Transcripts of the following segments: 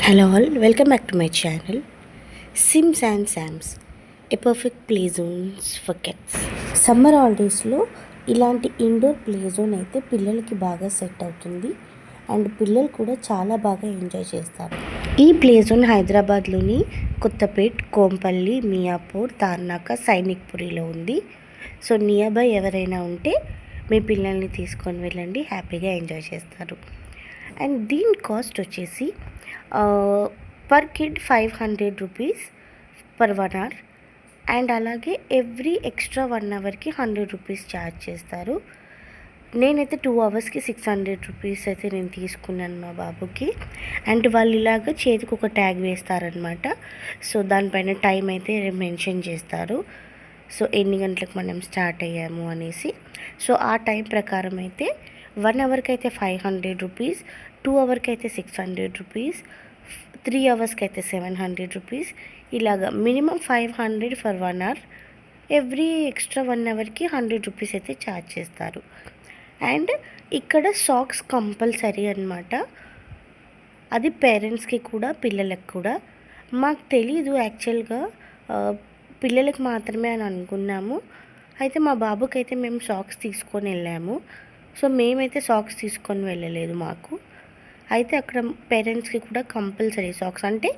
Hello all, welcome back to my channel Sims and Sams, a perfect play zones for kids. Summer హాలిడేస్లో ఇలాంటి indoor play zone అయితే పిల్లలకి బాగా set అవుతుంది and పిల్లలు కూడా చాలా బాగా ఎంజాయ్ చేస్తారు. ఈ ప్లే జోన్ హైదరాబాద్లోని కొత్తపేట్, కోంపల్లి, మియాపూర్, తార్నాక, సైనిక్పురిలో ఉంది. సో నియర్ బై ఎవరైనా ఉంటే మీ పిల్లల్ని తీసుకొని వెళ్ళండి, హ్యాపీగా ఎంజాయ్ చేస్తారు. అండ్ దీని కాస్ట్ వచ్చేసి per kid 500 rupees per 1 hour and అలాగే ఎవ్రీ ఎక్స్ట్రా 1 అవర్కి 100 రూపీస్ ఛార్జ్ చేస్తారు. నేనైతే 2 అవర్స్కి 600 రూపీస్ అయితే నేను తీసుకున్నాను మా బాబుకి. అండ్ వాళ్ళు ఇలాగ చేతికి ఒక ట్యాగ్ వేస్తారనమాట. సో దానిపైన టైం అయితే మెన్షన్ చేస్తారు. సో ఎన్ని గంటలకు మనం స్టార్ట్ అయ్యాము అనేసి. సో ఆ టైం ప్రకారం అయితే 1 అవర్కి అయితే 500 రూపీస్, 2 అవర్కి అయితే 600 రూపీస్, 3 అవర్స్కి అయితే 700 రూపీస్, ఇలాగా minimum 500 for 1 hour. Every extra 1 అవర్కి 100 రూపీస్ అయితే ఛార్జ్ చేస్తారు. అండ్ ఇక్కడ సాక్స్ కంపల్సరీ అనమాట. అది పేరెంట్స్కి కూడా పిల్లలకు కూడా. మాకు తెలీదు యాక్చువల్గా పిల్లలకు మాత్రమే అని అనుకున్నాము. అయితే మా బాబుకి అయితే మేము సాక్స్ తీసుకొని వెళ్ళాము. సో మేమైతే సాక్స్ తీసుకొని వెళ్ళలేదు మాకు. అయితే అక్కడ పేరెంట్స్కి కూడా కంపల్సరీ సాక్స్, అంటే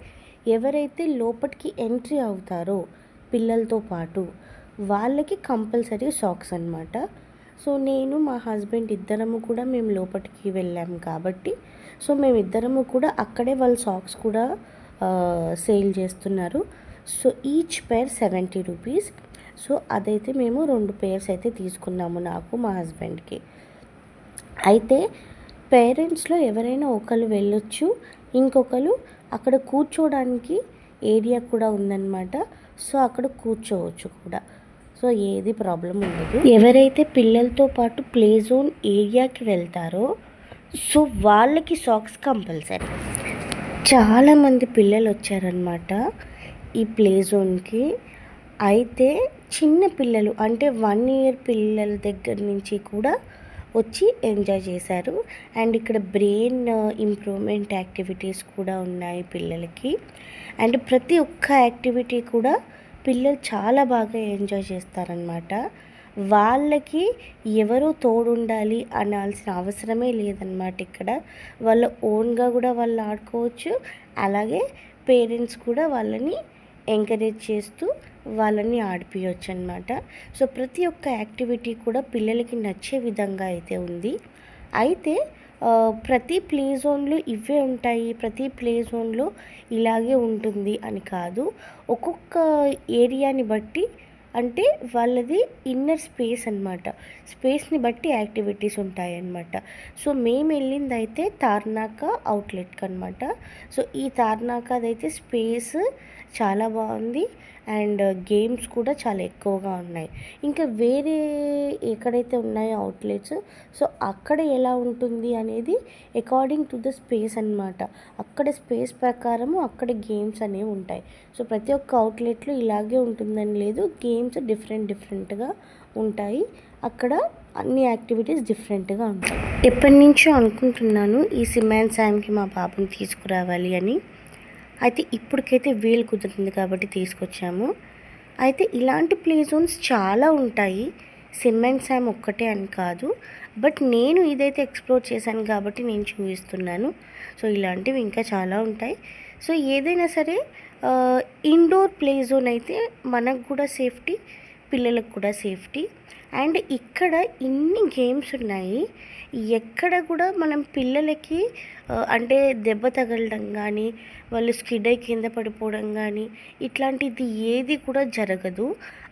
ఎవరైతే లోపలికి ఎంట్రీ అవుతారో పిల్లలతో పాటు వాళ్ళకి కంపల్సరీ సాక్స్ అనమాట. సో నేను మా హస్బెండ్ ఇద్దరము కూడా మేము లోపలికి వెళ్ళాము కాబట్టి సో మేమిద్దరము కూడా అక్కడే వాళ్ళ సాక్స్ కూడా సేల్ చేస్తున్నారు. సో ఈచ్ పేర్ 70 రూపీస్. సో అదైతే మేము 2 పేర్స్ అయితే తీసుకున్నాము, నాకు మా హస్బెండ్కి. అయితే పేరెంట్స్లో ఎవరైనా ఒకరు వెళ్ళొచ్చు, ఇంకొకరు అక్కడ కూర్చోడానికి ఏరియా కూడా ఉందన్నమాట. సో అక్కడ కూర్చోవచ్చు కూడా. సో ఏది ప్రాబ్లం ఉండదు. ఎవరైతే పిల్లలతో పాటు ప్లే జోన్ ఏరియాకి వెళ్తారో సో వాళ్ళకి సాక్స్ కంపల్సరీ. చాలామంది పిల్లలు వచ్చారనమాట ఈ ప్లే జోన్కి. అయితే చిన్న పిల్లలు అంటే 1 ఇయర్ పిల్లల దగ్గర నుంచి కూడా వచ్చి ఎంజాయ్ చేశారు. అండ్ ఇక్కడ బ్రెయిన్ ఇంప్రూవ్మెంట్ యాక్టివిటీస్ కూడా ఉన్నాయి పిల్లలకి. అండ్ ప్రతి ఒక్క యాక్టివిటీ కూడా పిల్లలు చాలా బాగా ఎంజాయ్ చేస్తారనమాట. వాళ్ళకి ఎవరో తోడుండాలి అనాల్సిన అవసరమే లేదన్నమాట. ఇక్కడ వాళ్ళ ఓన్గా కూడా వాళ్ళు ఆడుకోవచ్చు. అలాగే పేరెంట్స్ కూడా వాళ్ళని ఎంకరేజ్ చేస్తూ వాళ్ళని ఆడిపించవచ్చు అనమాట. సో ప్రతి ఒక్క యాక్టివిటీ కూడా పిల్లలకి నచ్చే విధంగా అయితే ఉంది. అయితే ప్రతి ప్లే జోన్లో ఇవే ఉంటాయి, ప్రతి ప్లే జోన్లో ఇలాగే ఉంటుంది అని కాదు. ఒక్కొక్క ఏరియాని బట్టి, అంటే వాళ్ళది ఇన్నర్ స్పేస్ అనమాట, స్పేస్ని బట్టి యాక్టివిటీస్ ఉంటాయన్నమాట. సో మేము వెళ్ళింది అయితే తార్నాక అవుట్లెట్కి అనమాట. సో ఈ తార్నాకదైతే స్పేస్ చాలా బాగుంది అండ్ గేమ్స్ కూడా చాలా ఎక్కువగా ఉన్నాయి. ఇంకా వేరే ఎక్కడైతే ఉన్నాయో అవుట్లెట్స్, సో అక్కడ ఎలా ఉంటుంది అనేది అకార్డింగ్ టు ద స్పేస్ అనమాట. అక్కడ స్పేస్ ప్రకారము అక్కడ గేమ్స్ అనేవి ఉంటాయి. సో ప్రతి ఒక్క అవుట్లెట్లో ఇలాగే ఉంటుందని లేదు, గేమ్స్ డిఫరెంట్గా ఉంటాయి. అక్కడ అన్ని యాక్టివిటీస్ డిఫరెంట్గా ఉంటాయి. ఎప్పటి నుంచో అనుకుంటున్నాను ఈ సిమ్ అండ్ శామ్కి మా బాబుని తీసుకురావాలి అని. అయితే ఇప్పటికైతే వీలు కుదురుతుంది కాబట్టి తీసుకొచ్చాము. అయితే ఇలాంటి ప్లే జోన్స్ చాలా ఉంటాయి, సిమ్ అండ్ శామ్ ఒక్కటే అని కాదు. బట్ నేను ఇదైతే ఎక్స్ప్లోర్ చేశాను కాబట్టి నేను చూపిస్తున్నాను. సో ఇలాంటివి ఇంకా చాలా ఉంటాయి. సో ఏదైనా సరే ఇండోర్ ప్లే జోన్ అయితే మనకు కూడా సేఫ్టీ, పిల్లలకు కూడా సేఫ్టీ. అండ్ ఇక్కడ ఇన్ని గేమ్స్ ఉన్నాయి, ఎక్కడ కూడా మనం పిల్లలకి అంటే దెబ్బ తగలడం కానీ, వాళ్ళు స్కిడ్ అయి కింద పడిపోవడం కానీ ఇట్లాంటిది ఏది కూడా జరగదు.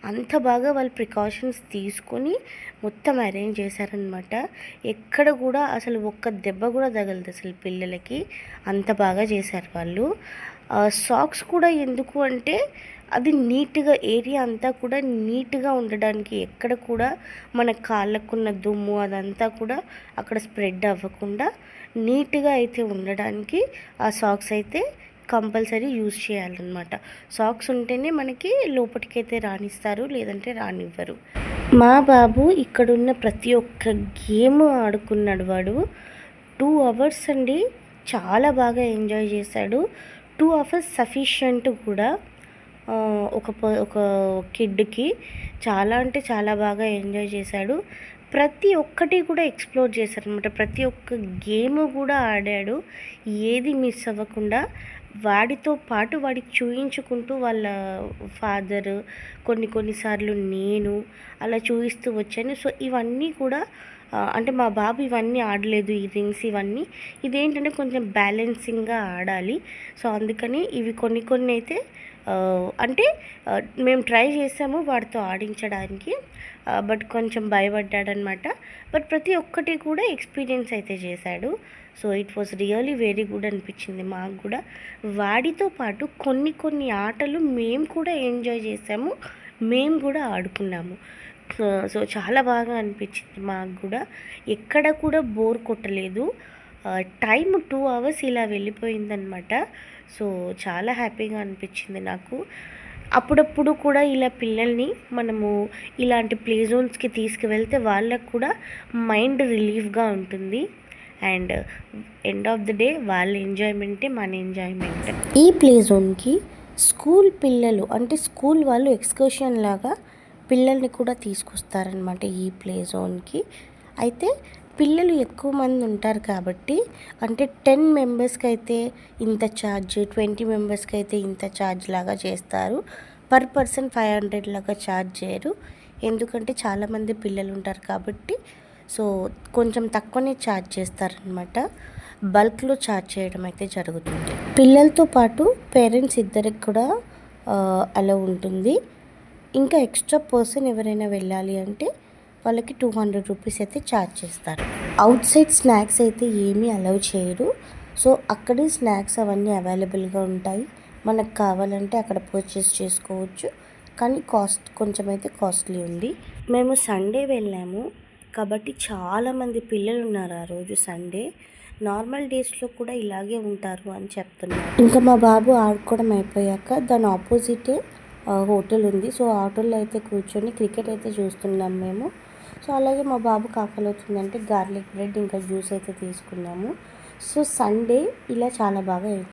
అంత బాగా వాళ్ళు ప్రికాషన్స్ తీసుకొని మొత్తం అరేంజ్ చేశారనమాట. ఎక్కడ కూడా అసలు ఒక్క దెబ్బ కూడా తగలదు అసలు పిల్లలకి, అంత బాగా చేశారు వాళ్ళు. సాక్స్ కూడా ఎందుకు అంటే అది నీట్గా ఏరియా అంతా కూడా నీట్గా ఉండడానికి, ఎక్కడ కూడా మన కాళ్ళకున్న దుమ్ము అదంతా కూడా అక్కడ స్ప్రెడ్ అవ్వకుండా నీట్గా అయితే ఉండడానికి ఆ సాక్స్ అయితే కంపల్సరీ యూజ్ చేయాలన్నమాట. సాక్స్ ఉంటేనే మనకి లోపలికైతే రానిస్తారు, లేదంటే రానివ్వరు. మా బాబు ఇక్కడున్న ప్రతి ఒక్క గేమ్ ఆడుకున్నాడు వాడు. 2 అవర్స్ అండి చాలా బాగా ఎంజాయ్ చేశాడు. 2 అవర్స్ సఫిషియంట్ కూడా. ఒక కిడ్‌కి చాలా అంటే చాలా బాగా ఎంజాయ్ చేశాడు. ప్రతి ఒక్కటి కూడా ఎక్స్‌ప్లోర్ చేశారనమాట. ప్రతి ఒక్క గేమ్ కూడా ఆడాడు. ఏది మిస్ అవ్వకుండా. వాడితో పాటు వాడికి చూయించుకుంటూ వాళ్ళ ఫాదరు, కొన్ని సార్లు నేను అలా చూయిస్తూ వచ్చాను. సో, ఇవన్నీ కూడా అంటే మా బాబు ఇవన్నీ ఆడలేదు. ఈ రింగ్స్ ఇవన్నీ. ఇదేంటంటే కొంచెం బ్యాలెన్సింగ్‌గా ఆడాలి. సో, అందుకని ఇవి కొన్ని అయితే అంటే మేము ట్రై చేసాము వాడితో ఆడించడానికి. బట్ కొంచెం భయపడ్డాడనమాట. బట్ ప్రతి ఒక్కటి కూడా ఎక్స్‌పీరియన్స్ అయితే చేశాడు. So, it was really very good అనిపించింది మాకు కూడా. వాడితో పాటు కొన్ని ఆటలు మేము కూడా ఎంజాయ్ చేసాము. మేము కూడా ఆడుకున్నాము. సో, చాలా బాగా అనిపించింది మాకు కూడా. ఎక్కడ కూడా బోర్ కొట్టలేదు. టైం 2 అవర్స్ ఇలా వెళ్ళిపోయిందనమాట. సో, చాలా హ్యాపీగా అనిపించింది నాకు. అప్పుడప్పుడు కూడా ఇలా పిల్లల్ని మనము ఇలాంటి ప్లే జోన్స్‌కి తీసుకువెళ్తే వాళ్ళకు కూడా మైండ్ రిలీఫ్‌గా ఉంటుంది. And end of the day వాళ్ళ ఎంజాయ్మెంటే మన ఎంజాయ్మెంట్. ఈ ప్లే జోన్‌కి స్కూల్ పిల్లలు అంటే స్కూల్ వాళ్ళు ఎక్స్కర్షన్ లాగా పిల్లల్ని కూడా తీసుకొస్తారనమాట ఈ ప్లే జోన్‌కి. అయితే పిల్లలు ఎక్కువ మంది ఉంటారు కాబట్టి అంటే 10 మెంబర్స్‌కి అయితే ఇంత ఛార్జ్, 20 మెంబర్స్‌కి అయితే ఇంత ఛార్జ్ లాగా చేస్తారు. పర్ పర్సన్ 500 లాగా ఛార్జ్ చేయరు. ఎందుకంటే చాలామంది పిల్లలు ఉంటారు కాబట్టి. సో, కొంచెం తక్కువనే ఛార్జ్ చేస్తారనమాట. బల్క్‌లో ఛార్జ్ చేయడం అయితే జరుగుతుంది. పిల్లలతో పాటు పేరెంట్స్ ఇద్దరికి కూడా అలో ఉంటుంది. ఇంకా ఎక్స్ట్రా పర్సన్ ఎవరైనా వెళ్ళాలి అంటే వాళ్ళకి 200 రూపీస్ అయితే ఛార్జ్ చేస్తారు. అవుట్ సైడ్ స్నాక్స్ అయితే ఏమీ అలౌ చేయరు. సో, అక్కడే స్నాక్స్ అవన్నీ అవైలబుల్గా ఉంటాయి. మనకు కావాలంటే అక్కడ పర్చేస్ చేసుకోవచ్చు. కానీ కొంచెం అయితే కాస్ట్లీ ఉంది. మేము సండే వెళ్ళాము కాబట్టి చాలామంది పిల్లలు ఉన్నారు ఆ రోజు సండే. నార్మల్ డేస్లో కూడా ఇలాగే ఉంటారు అని చెప్తున్నారు. ఇంకా మా బాబు ఆడుకోవడం అయిపోయాక దాని ఆపోజిటే హోటల్ ఉంది. సో, ఆ హోటల్లో అయితే కూర్చొని క్రికెట్ అయితే చూస్తున్నాం మేము. సో, అలాగే మా బాబుకి ఆకలి అవుతుందంటే గార్లిక్ బ్రెడ్ ఇంకా జ్యూస్ అయితే తీసుకున్నాము. సో, సండే ఇలా చాలా బాగా